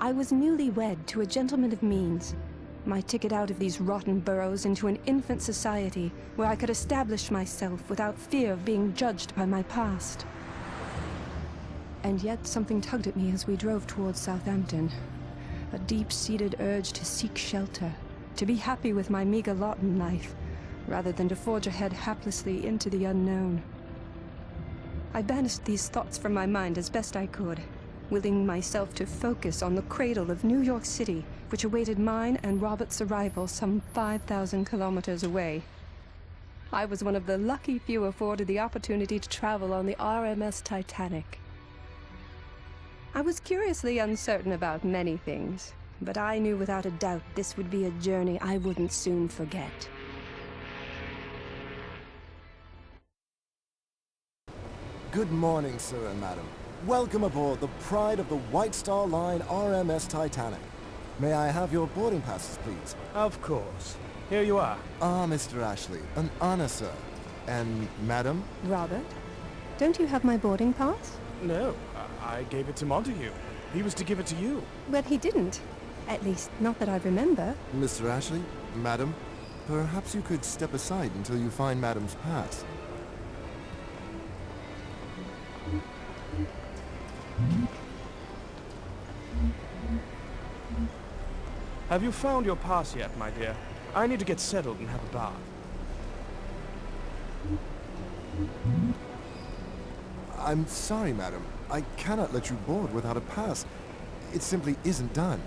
I was newlywed to a gentleman of means. My ticket out of these rotten boroughs into an infant society where I could establish myself without fear of being judged by my past. And yet something tugged at me as we drove towards Southampton. A deep-seated urge to seek shelter, to be happy with my meager lot in life, rather than to forge ahead haplessly into the unknown. I banished these thoughts from my mind as best I could, willing myself to focus on the cradle of New York City, which awaited mine and Robert's arrival some 5,000 kilometers away. I was one of the lucky few afforded the opportunity to travel on the R.M.S. Titanic. I was curiously uncertain about many things, but I knew without a doubt this would be a journey I wouldn't soon forget. Good morning, sir and madam. Welcome aboard the pride of the White Star Line R.M.S. Titanic. May I have your boarding passes, please? Of course. Here you are. Ah, Mr. Ashley. An honor, sir. And madam? Robert, don't you have my boarding pass? No, I gave it to Montague. He was to give it to you. Well, he didn't. At least, not that I remember. Mr. Ashley? Madam? Perhaps you could step aside until you find madam's pass. Have you found your pass yet, my dear? I need to get settled and have a bath. I'm sorry, madam. I cannot let you board without a pass. It simply isn't done.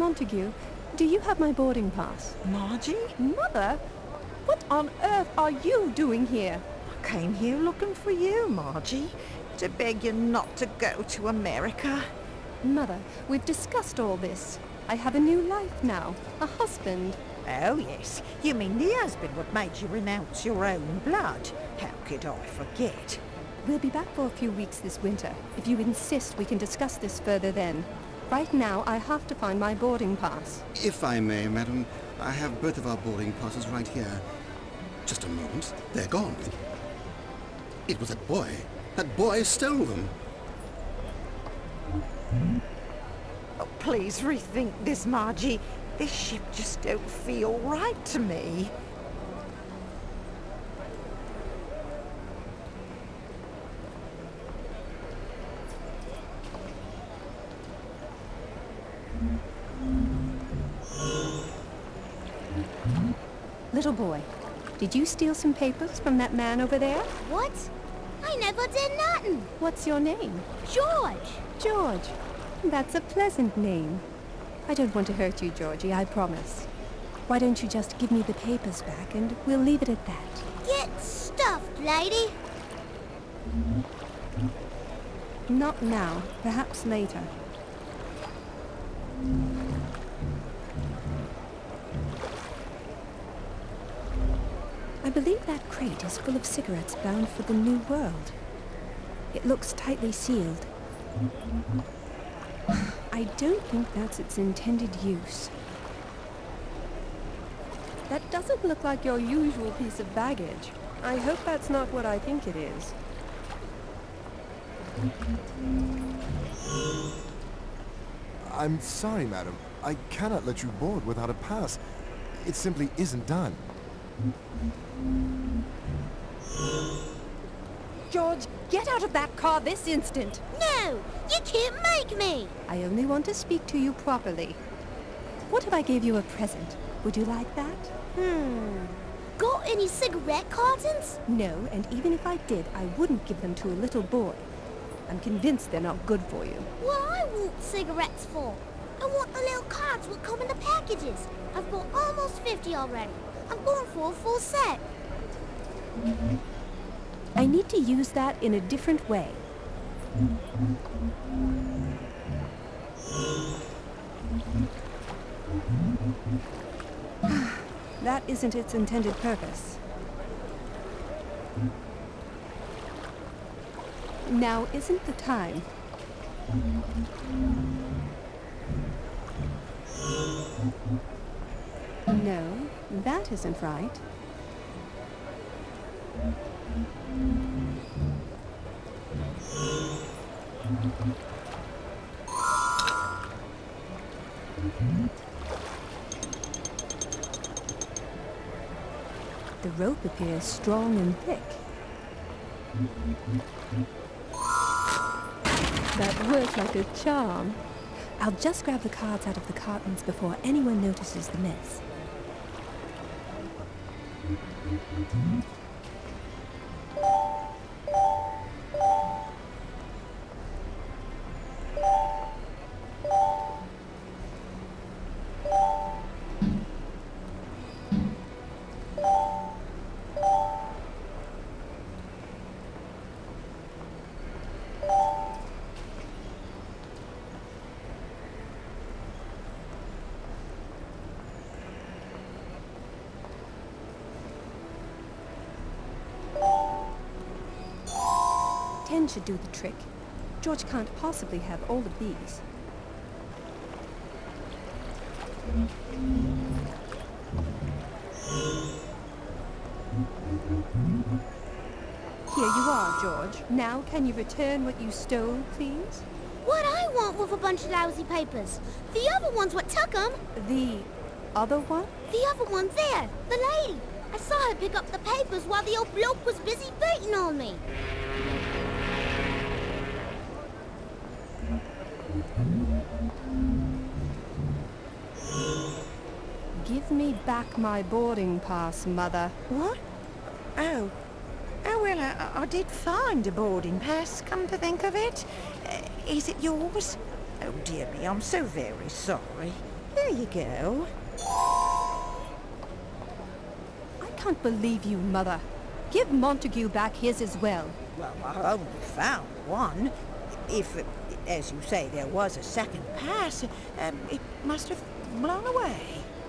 Montague, do you have my boarding pass? Margie? Mother? What on earth are you doing here? I came here looking for you, Margie, to beg you not to go to America. Mother, we've discussed all this. I have a new life now, a husband. Oh, yes. You mean the husband what made you renounce your own blood? How could I forget? We'll be back for a few weeks this winter. If you insist, we can discuss this further then. Right now, I have to find my boarding pass. If I may, madam, I have both of our boarding passes right here. Just a moment. They're gone. It was that boy. That boy stole them. Oh, please rethink this, Margie. This ship just don't feel right to me. Little boy, did you steal some papers from that man over there? What? I never did nothing. What's your name? George. George. That's a pleasant name. I don't want to hurt you, Georgie, I promise. Why don't you just give me the papers back and we'll leave it at that. Get stuffed, lady. Not now, perhaps later. I believe that crate is full of cigarettes bound for the New World. It looks tightly sealed. I don't think that's its intended use. That doesn't look like your usual piece of baggage. I hope that's not what I think it is. I'm sorry, madam. I cannot let you board without a pass. It simply isn't done. George, get out of that car this instant! No, you can't make me. I only want to speak to you properly. What if I gave you a present? Would you like that? Got any cigarette cartons? No, and even if I did, I wouldn't give them to a little boy. I'm convinced they're not good for you. What I want cigarettes for? I want the little cards what come in the packages. I've bought almost 50 already. I'm going for a full set. I need to use that in a different way. That isn't its intended purpose. Now isn't the time. No, that isn't right. The rope appears strong and thick. That works like a charm. I'll just grab the cards out of the cartons before anyone notices the mess. Ten should do the trick. George can't possibly have all of these. Here you are, George. Now can you return what you stole, please? What I want with a bunch of lousy papers? The other ones what took 'em. The other one? The other one there, the lady. I saw her pick up the papers while the old bloke was busy beating on me. Give me back my boarding pass, Mother. What? Oh. Oh, well, I did find a boarding pass, come to think of it. Is it yours? Oh, dear me, I'm so very sorry. Here you go. I can't believe you, Mother. Give Montague back his as well. Well, I only found one. If, as you say, there was a second pass, it must have blown away.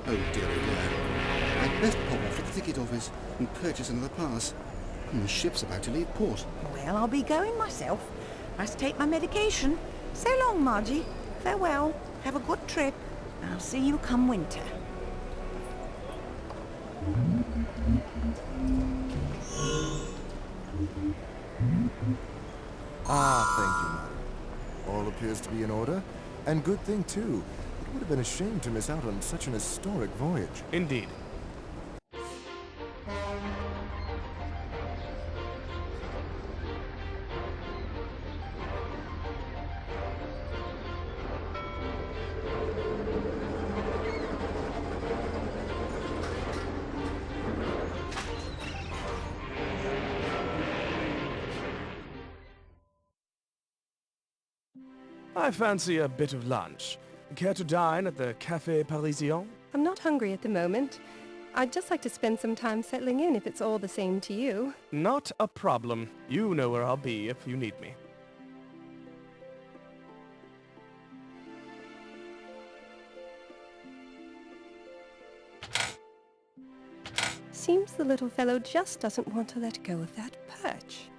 Oh, dear, oh, dear. I'd best pop off to the ticket office and purchase another pass. The ship's about to leave port. Well, I'll be going myself. Must take my medication. So long, Margie. Farewell. Have a good trip. I'll see you come winter. Ah, thank you, madam. All appears to be in order, and good thing, too. It would have been a shame to miss out on such an historic voyage. Indeed. I fancy a bit of lunch. Care to dine at the Café Parisien? I'm not hungry at the moment. I'd just like to spend some time settling in if it's all the same to you. Not a problem. You know where I'll be if you need me. Seems the little fellow just doesn't want to let go of that perch.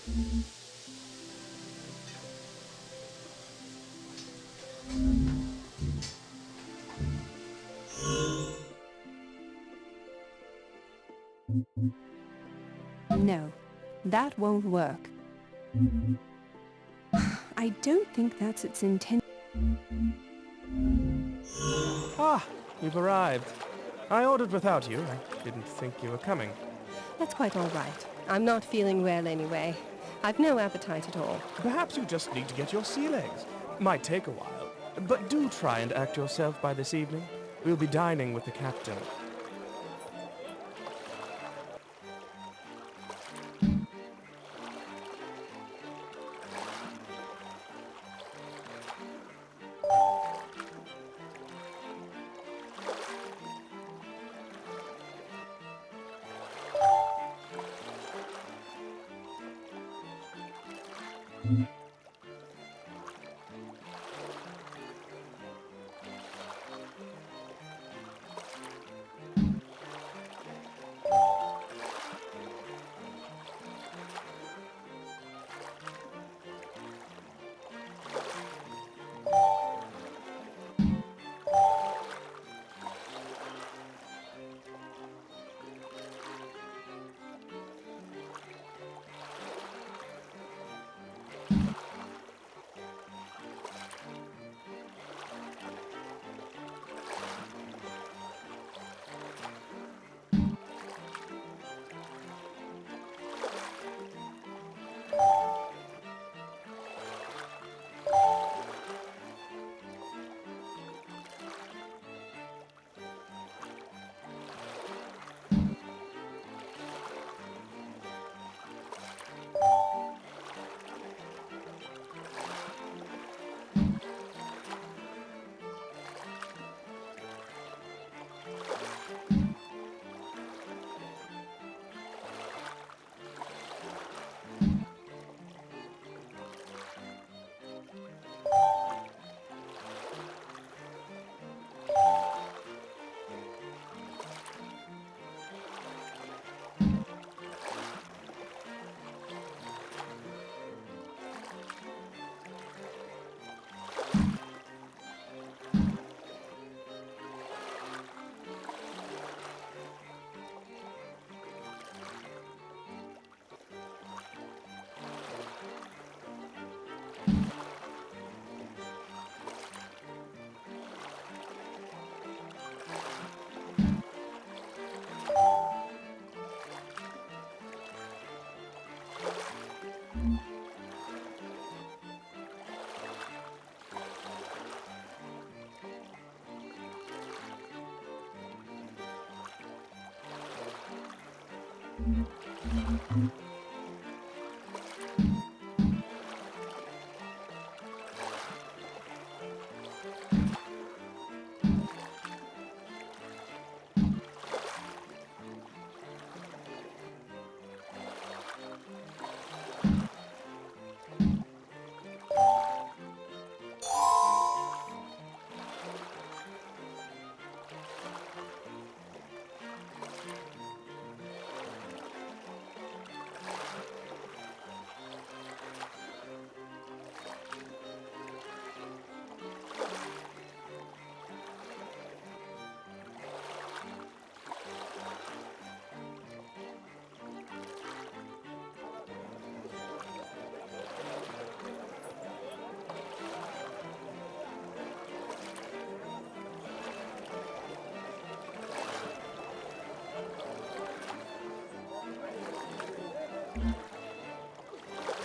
No, that won't work. I don't think that's its intention. Ah, you've arrived. I ordered without you. I didn't think you were coming. That's quite all right. I'm not feeling well anyway. I've no appetite at all. Perhaps you just need to get your sea legs. Might take a while. But do try and act yourself by this evening. We'll be dining with the captain.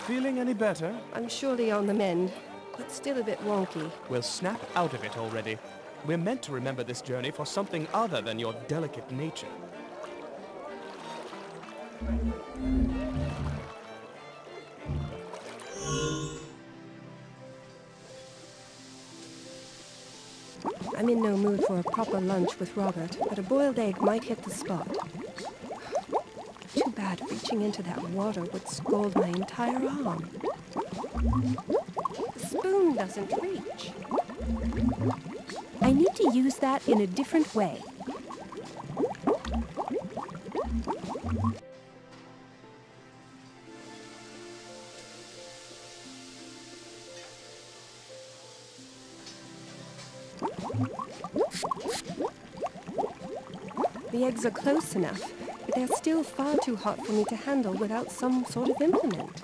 Feeling any better? I'm surely on the mend, but still a bit wonky. We'll snap out of it already. We're meant to remember this journey for something other than your delicate nature. I'm in no mood for a proper lunch with Robert, but a boiled egg might hit the spot. Too bad reaching into that water would scald my entire arm. The spoon doesn't reach. I need to use that in a different way. The eggs are close enough, but they're still far too hot for me to handle without some sort of implement.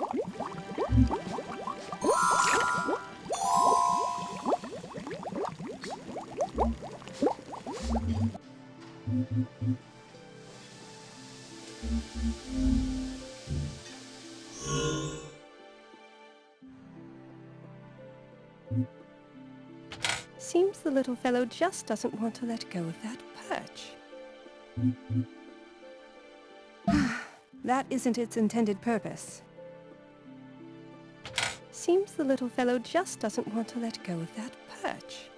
Seems the little fellow just doesn't want to let go of that perch. That isn't its intended purpose. Seems the little fellow just doesn't want to let go of that perch.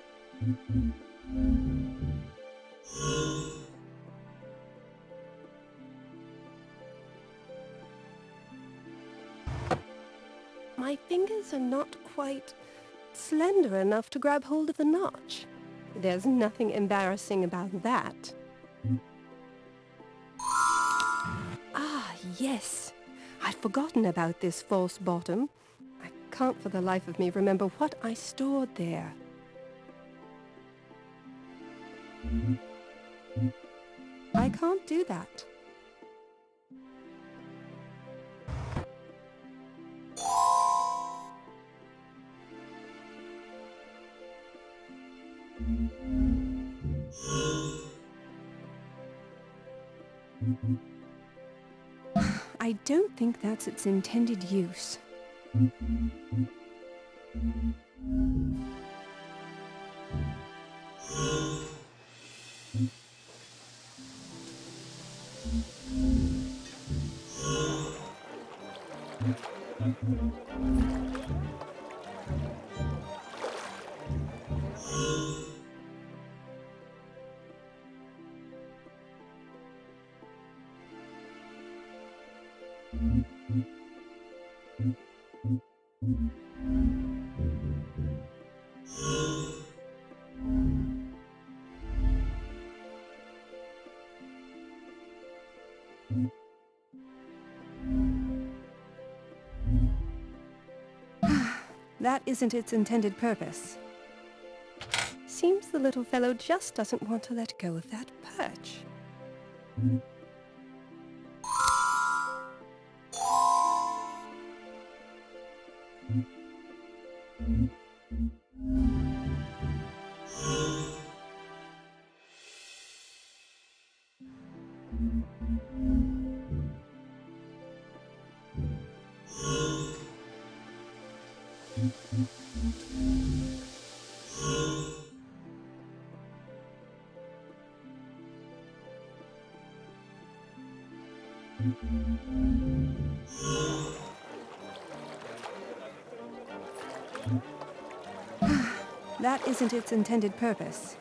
My fingers are not quite slender enough to grab hold of the notch. There's nothing embarrassing about that. Ah, yes. I'd forgotten about this false bottom. I can't for the life of me remember what I stored there. I can't do that. I don't think that's its intended use. That isn't its intended purpose. Seems the little fellow just doesn't want to let go of that perch. That isn't its intended purpose.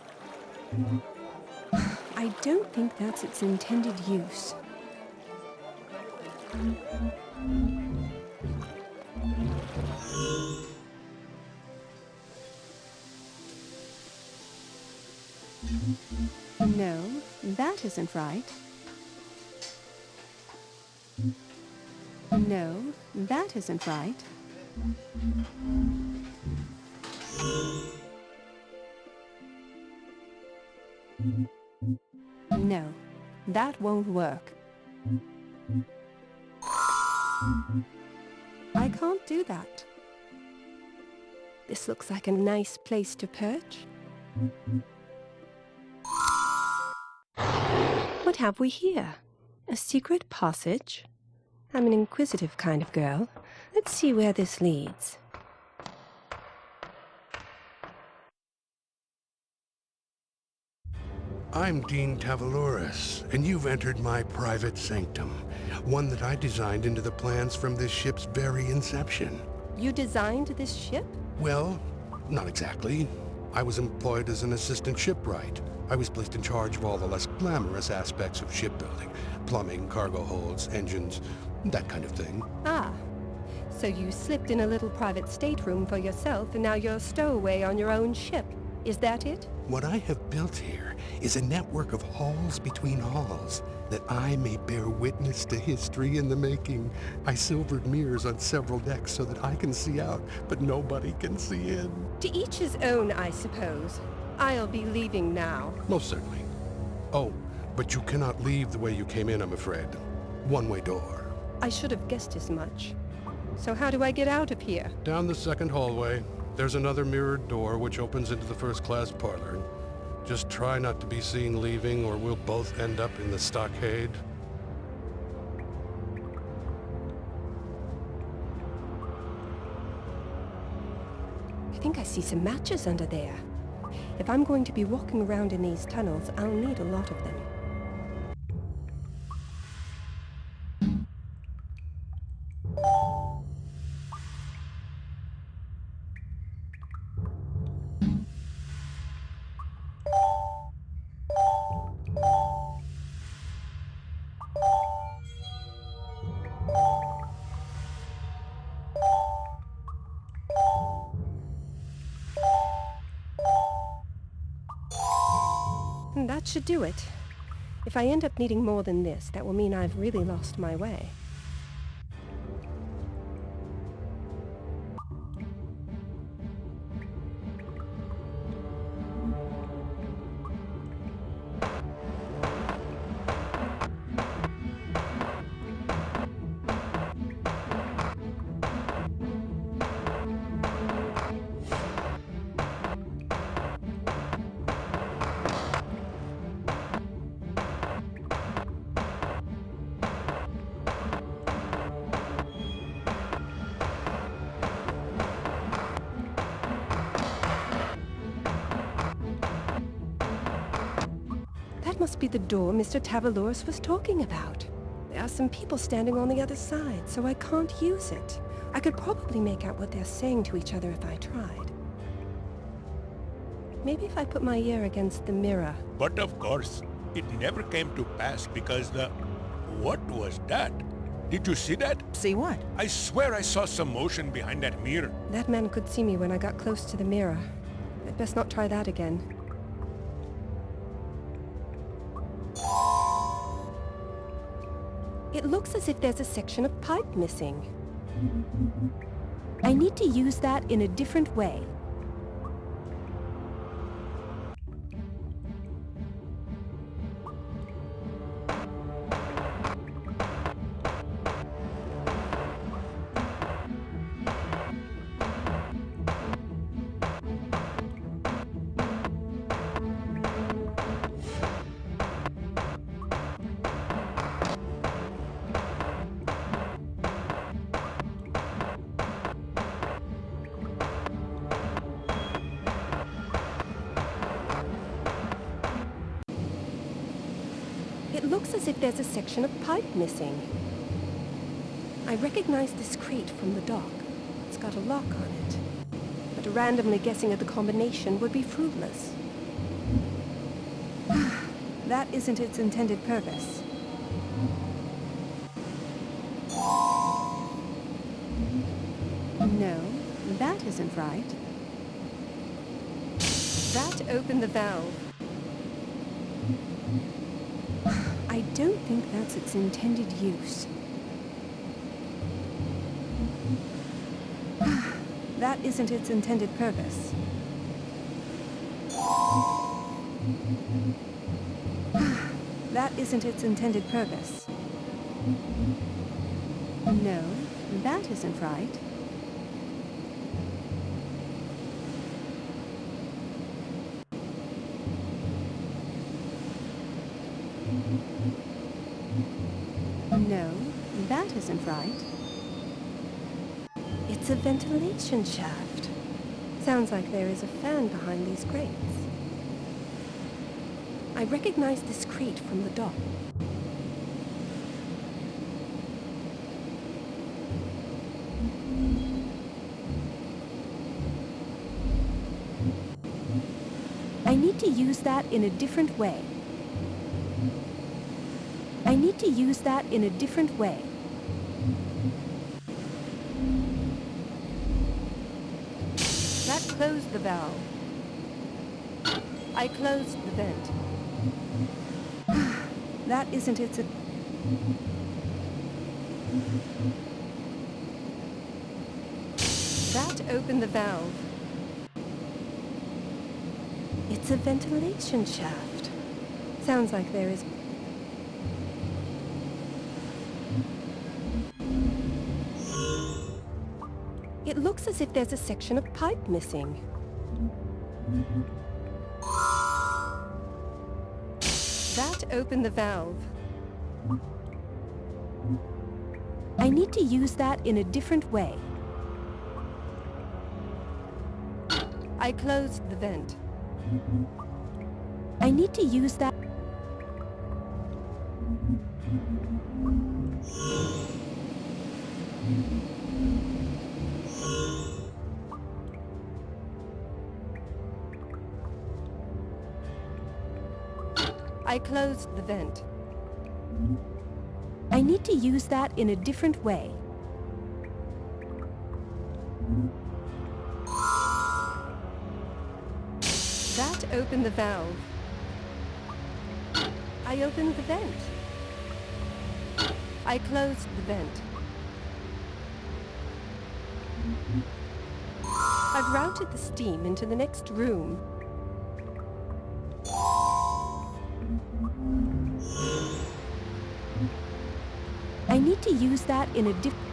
I don't think that's its intended use. No, that isn't right. No, that isn't right. No, that won't work. I can't do that. This looks like a nice place to perch. What have we here? A secret passage? I'm an inquisitive kind of girl. Let's see where this leads. I'm Dean Tavaloris, and you've entered my private sanctum, one that I designed into the plans from this ship's very inception. You designed this ship? Well, not exactly. I was employed as an assistant shipwright. I was placed in charge of all the less glamorous aspects of shipbuilding. Plumbing, cargo holds, engines, that kind of thing. Ah, so you slipped in a little private stateroom for yourself, and now you're a stowaway on your own ship. Is that it? What I have built here is a network of halls between halls, that I may bear witness to history in the making. I silvered mirrors on several decks so that I can see out, but nobody can see in. To each his own, I suppose. I'll be leaving now. Most certainly. Oh, But you cannot leave the way you came in, I'm afraid. One-way door. I should have guessed as much. So how do I get out of here? Down the second hallway, there's another mirrored door which opens into the first-class parlor. Just try not to be seen leaving, or we'll both end up in the stockade. I think I see some matches under there. If I'm going to be walking around in these tunnels, I'll need a lot of them. That should do it. If I end up needing more than this, that will mean I've really lost my way. Must be the door Mr. Tavaloris was talking about. There are some people standing on the other side, so I can't use it. I could probably make out what they're saying to each other if I tried. Maybe if I put my ear against the mirror. But of course, it never came to pass because the... What was that? Did you see that? See what? I swear I saw some motion behind that mirror. That man could see me when I got close to the mirror. I'd best not try that again. It looks as if there's a section of pipe missing. I need to use that in a different way. It looks as if there's a section of pipe missing. I recognize this crate from the dock. It's got a lock on it. But randomly guessing at the combination would be fruitless. That isn't its intended purpose. No, that isn't right. That opened the valve. I don't think that's its intended use. That isn't its intended purpose. That isn't its intended purpose. No, that isn't right. No, that isn't right. It's a ventilation shaft. Sounds like there is a fan behind these crates. I recognize this crate from the dock. I need to use that in a different way. I need to use that in a different way. That closed the valve. I closed the vent. That isn't its... That opened the valve. It's a ventilation shaft. Sounds like there is... It looks as if there's a section of pipe missing. That opened the valve. I need to use that in a different way. I closed the vent. I need to use that. I closed the vent. I need to use that in a different way. That opened the valve. I opened the vent. I closed the vent. I've routed the steam into the next room. I need to use that in a different...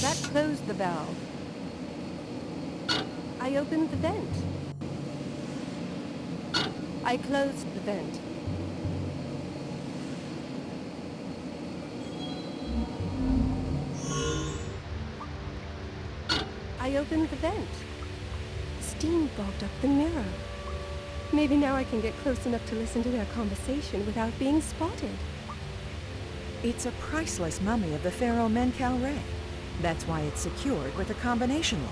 That closed the valve. I opened the vent. I closed the vent. I opened the vent. Steam fogged up the mirror. Maybe now I can get close enough to listen to their conversation without being spotted. It's a priceless mummy of the pharaoh Menkaure. That's why it's secured with a combination lock.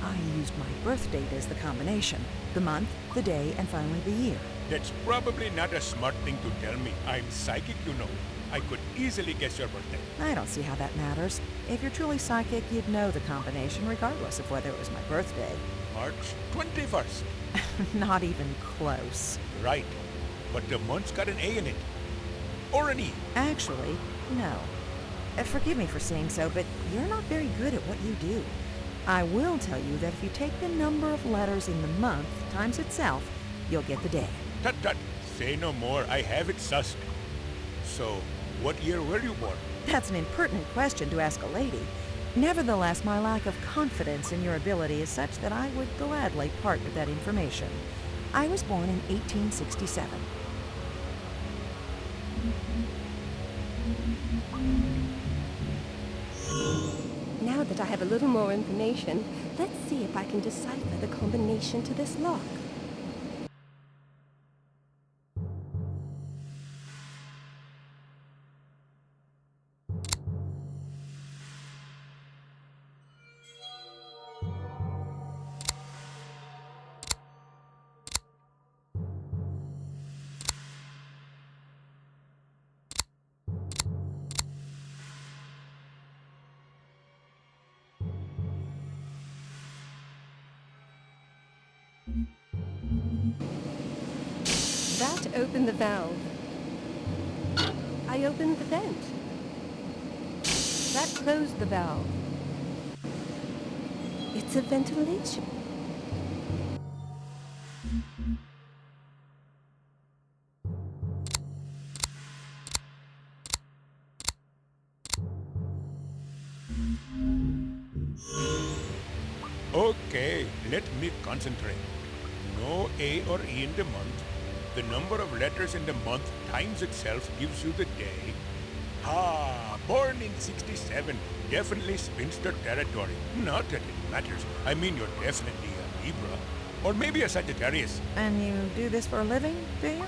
I used my birth date as the combination. The month, the day, and finally the year. That's probably not a smart thing to tell me. I'm psychic, you know. I could easily guess your birthday. I don't see how that matters. If you're truly psychic, you'd know the combination regardless of whether it was my birthday. March 21st. Not even close. Right. But the month's got an A in it. Or an E. Actually, no. Forgive me for saying so, but you're not very good at what you do. I will tell you that if you take the number of letters in the month times itself, you'll get the day. Tut tut. Say no more. I have it sussed. So, what year were you born? That's an impertinent question to ask a lady. Nevertheless, my lack of confidence in your ability is such that I would gladly part with that information. I was born in 1867. Now that I have a little more information, let's see if I can decipher the combination to this lock. That opened the valve. I opened the vent. That closed the valve. It's a ventilation. Okay, let me concentrate. No A or E in the month. The number of letters in the month times itself gives you the day. Born in 67. Definitely spinster territory. Not that it matters. I mean, you're definitely a Libra. Or maybe a Sagittarius. And you do this for a living, do you?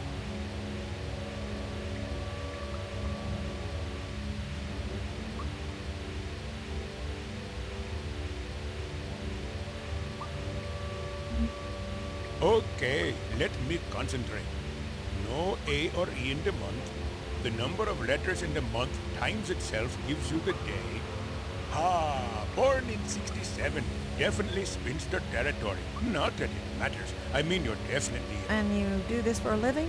Okay, let me concentrate. No A or E in the month. The number of letters in the month times itself gives you the day. Born in 67. Definitely spinster territory. Not that it matters. I mean, you're definitely... And you do this for a living?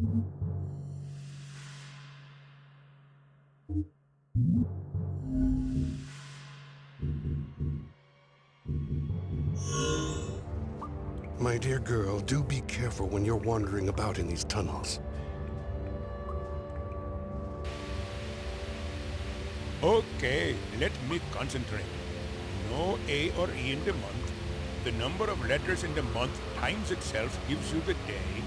My dear girl, do be careful when you're wandering about in these tunnels. Okay, let me concentrate. No A or E in the month. The number of letters in the month times itself gives you the day.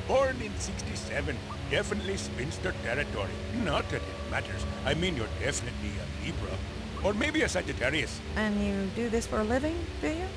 Born in 67. Definitely spinster territory. Not that it matters. I mean, you're definitely a Libra. Or maybe a Sagittarius. And you do this for a living, do you?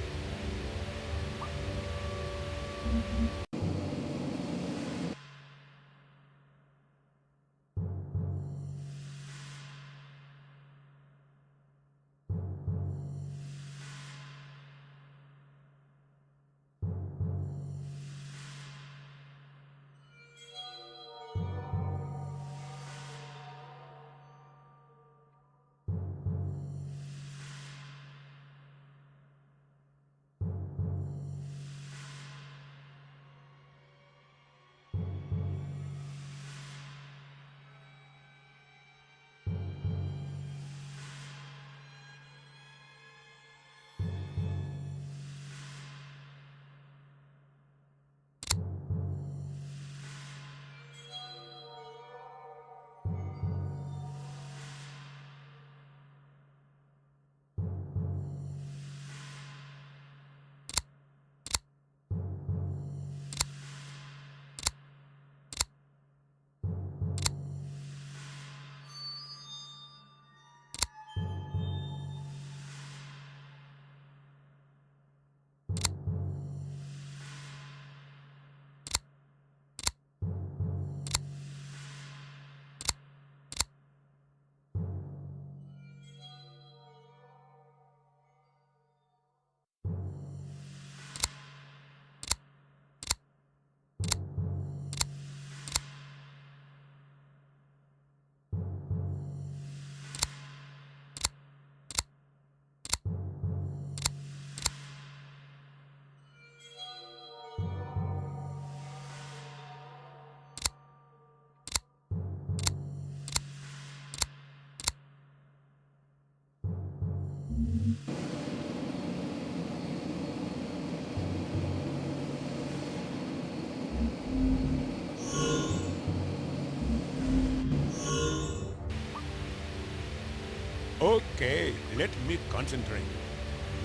Okay, let me concentrate.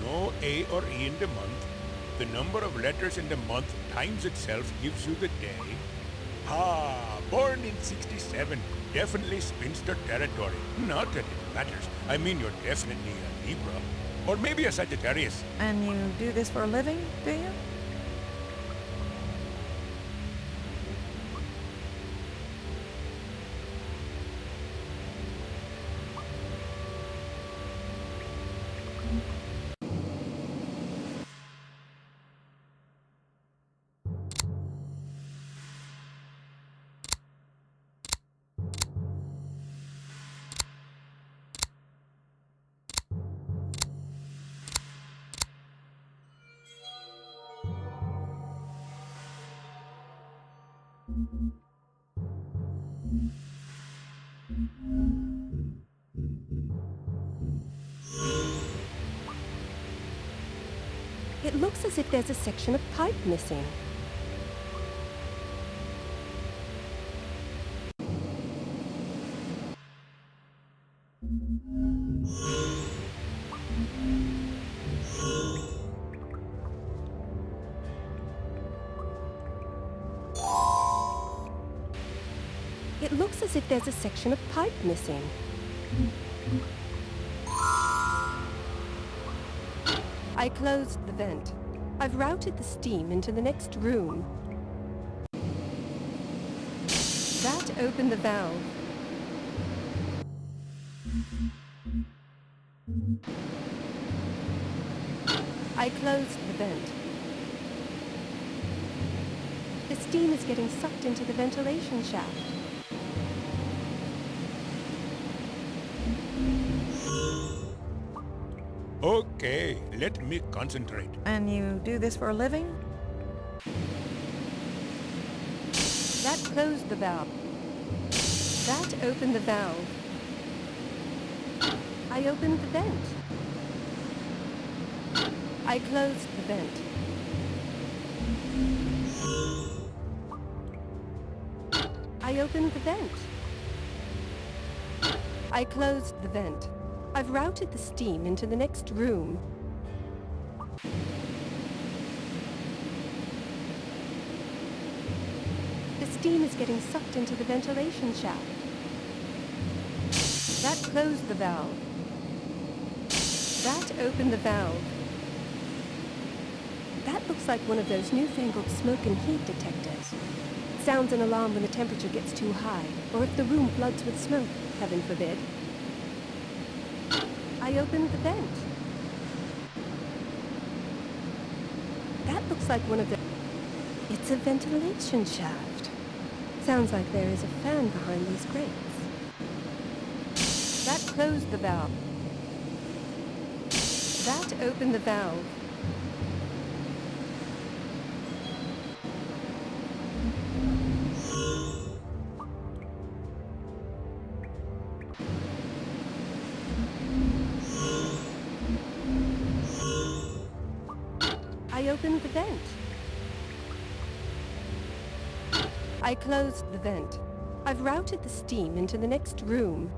No A or E in the month. The number of letters in the month times itself gives you the day. Born in 67. Definitely spinster territory. Not that it matters. I mean, you're definitely a Libra. Or maybe a Sagittarius. And you do this for a living, do you? It looks as if there's a section of pipe missing. It looks as if there's a section of pipe missing. I closed the vent. I've routed the steam into the next room. That opened the valve. I closed the vent. The steam is getting sucked into the ventilation shaft. Okay, let me concentrate. And you do this for a living? closed the valve. That opened the valve. I opened the vent. I closed the vent. I opened the vent. I closed the vent. I've routed the steam into the next room. The steam is getting sucked into the ventilation shaft. That closed the valve. That opened the valve. That looks like one of those newfangled smoke and heat detectors. It sounds an alarm when the temperature gets too high, or if the room floods with smoke, heaven forbid. I opened the vent. That looks like one of the... It's a ventilation shaft. Sounds like there is a fan behind these grates. That closed the valve. That opened the valve. I opened the vent. I closed the vent. I've routed the steam into the next room.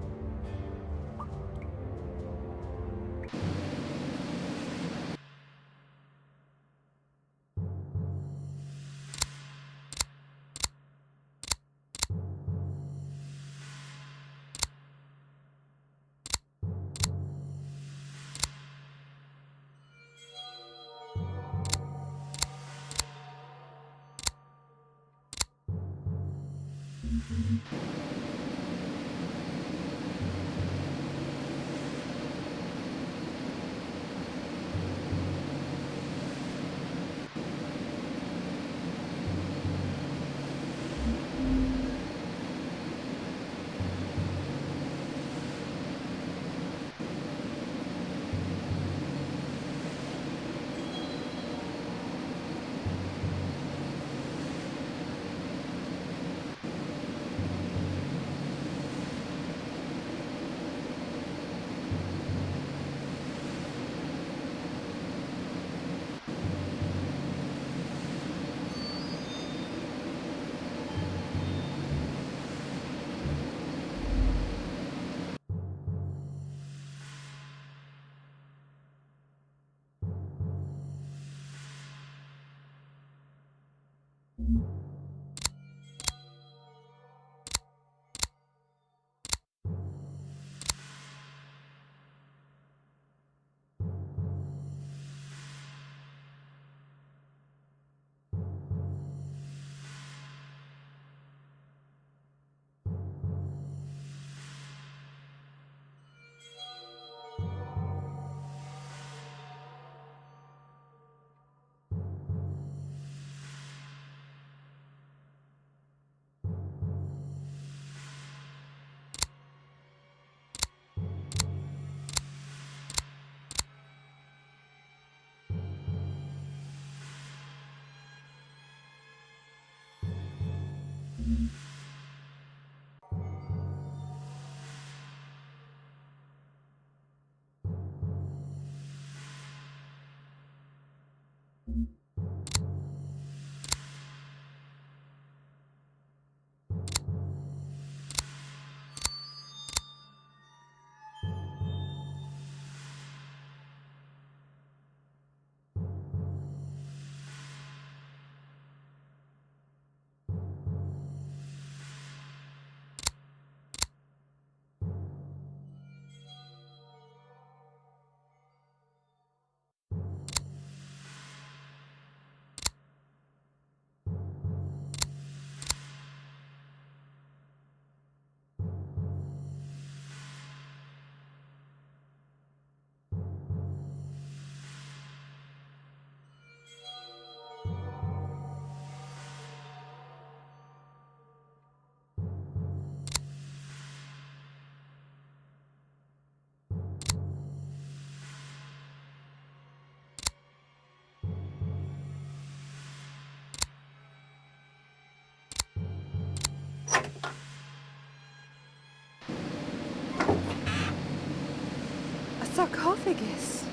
sarcophagus.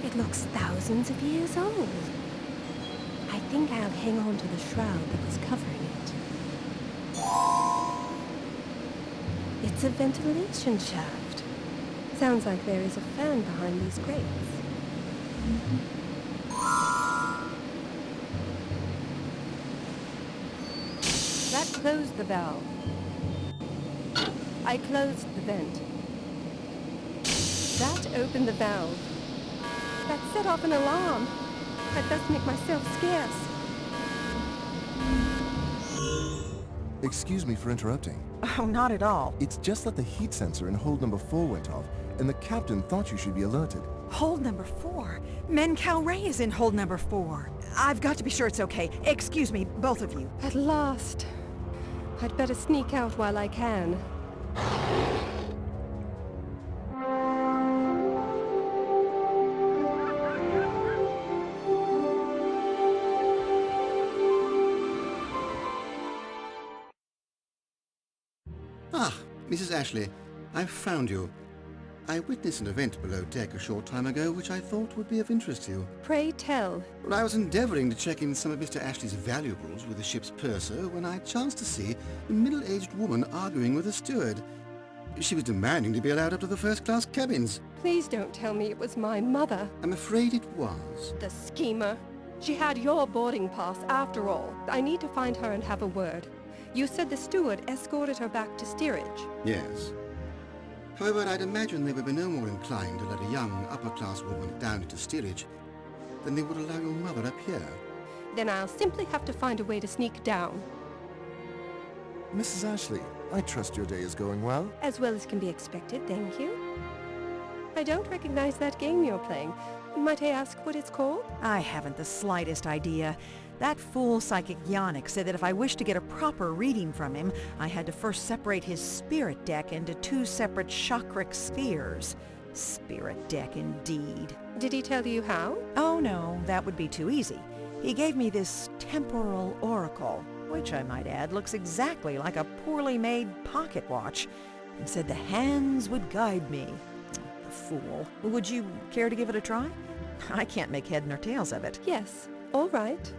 It looks thousands of years old. I think I'll hang on to the shroud that was covering it. It's a ventilation shaft. Sounds like there is a fan behind these grates. That closed the valve. I closed the vent. That opened the valve. That set off an alarm. I'd best make myself scarce. Excuse me for interrupting. Oh, not at all. It's just that the heat sensor in hold number 4 went off, and the captain thought you should be alerted. Hold number 4? Men-Cal Ray is in hold number 4. I've got to be sure it's okay. Excuse me, both of you. At last. I'd better sneak out while I can. Ah, Mrs. Ashley, I've found you. I witnessed an event below deck a short time ago which I thought would be of interest to you. Pray tell. Well, I was endeavoring to check in some of Mr. Ashley's valuables with the ship's purser when I chanced to see a middle-aged woman arguing with a steward. She was demanding to be allowed up to the first-class cabins. Please don't tell me it was my mother. I'm afraid it was. The schemer. She had your boarding pass after all. I need to find her and have a word. You said the steward escorted her back to steerage. Yes. However, I'd imagine they would be no more inclined to let a young, upper-class woman down into steerage than they would allow your mother up here. Then I'll simply have to find a way to sneak down. Mrs. Ashley, I trust your day is going well. As well as can be expected, thank you. I don't recognize that game you're playing. Might I ask what it's called? I haven't the slightest idea. That fool psychic Yannick said that if I wished to get a proper reading from him, I had to first separate his spirit deck into 2 separate chakric spheres. Spirit deck, indeed. Did he tell you how? Oh no, that would be too easy. He gave me this temporal oracle, which I might add looks exactly like a poorly made pocket watch, and said the hands would guide me. The fool. Would you care to give it a try? I can't make head nor tails of it. Yes, all right.